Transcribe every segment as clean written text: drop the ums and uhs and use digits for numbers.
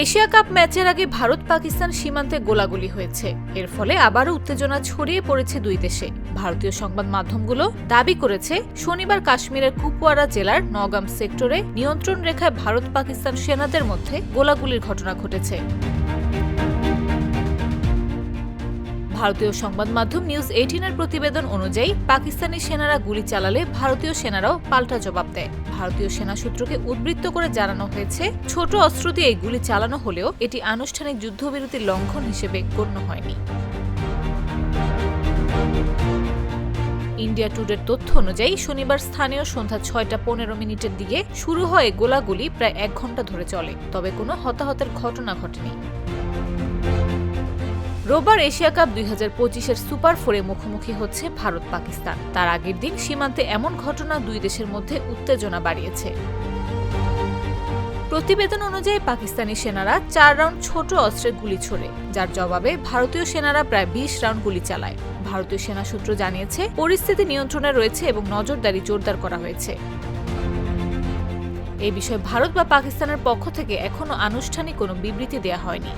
Asia cup ম্যাচের আগে ভারত পাকিস্তান সীমান্তে গোলাগুলি হয়েছে। এর ফলে আবারও উত্তেজনা ছড়িয়ে পড়েছে দুই দেশে। ভারতীয় সংবাদ মাধ্যমগুলো দাবি করেছে, শনিবার কাশ্মীরের কুপওয়ারা জেলার নওগাম সেক্টরে নিয়ন্ত্রণ রেখায় ভারত পাকিস্তান সেনাদের মধ্যে গোলাগুলির ঘটনা ঘটেছে। ভারতীয় সংবাদ মাধ্যম নিউজ 18-এর প্রতিবেদন অনুযায়ী পাকিস্তানি সেনারা গুলি চালালে ভারতীয় সেনারাও পাল্টা জবাব দেয়। ভারতীয় সেনা সূত্রকে উদ্ধৃত করে জানানো হয়েছে, ছোট অস্ত্র দিয়ে এই গুলি চালানো হলেও এটি আনুষ্ঠানিক যুদ্ধবিরতির লঙ্ঘন হিসেবে গণ্য হয়নি। ইন্ডিয়া টুডের তথ্য অনুযায়ী শনিবার স্থানীয় সন্ধ্যা 6:15 দিকে শুরু হয় গোলাগুলি প্রায় 1 ঘণ্টা ধরে চলে, তবে কোনো হতাহতের ঘটনা ঘটেনি। রোববার এশিয়া কাপ 2025-এর সুপার 4-এ মুখোমুখি হচ্ছে ভারত পাকিস্তান। তার আগের দিন সীমান্তে এমন ঘটনা দুই দেশের মধ্যে উত্তেজনা বাড়িয়েছে। প্রতিবেদন অনুযায়ী পাকিস্তানি সেনারা 4 রাউন্ড ছোট অস্ত্রের গুলি ছোড়ে, যার জবাবে ভারতীয় সেনারা প্রায় 20 রাউন্ড গুলি চালায়। ভারতীয় সেনা সূত্র জানিয়েছে, পরিস্থিতি নিয়ন্ত্রণে রয়েছে এবং নজরদারি জোরদার করা হয়েছে। এই বিষয়ে ভারত বা পাকিস্তানের পক্ষ থেকে এখনো আনুষ্ঠানিক কোনো বিবৃতি দেওয়া হয়নি।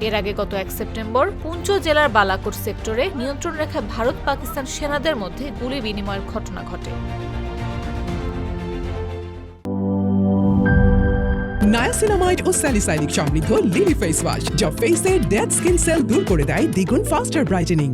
এর আগে গত 1 সেপ্টেম্বর পুঞ্চ জেলার বালাকোট সেক্টরে নিয়ন্ত্রণ রেখায় ভারত পাকিস্তান সেনাদের মধ্যে গুলি বিনিময়ের ঘটনা ঘটে। নায়াসিনামাইড ও স্যালিসাইলিক সমৃদ্ধ লিলি ফেস ওয়াশ, যা ফেসের ডেড স্কিন সেল দূর করে দেয় দ্বিগুণ ফাস্টার ব্রাইটেনিং।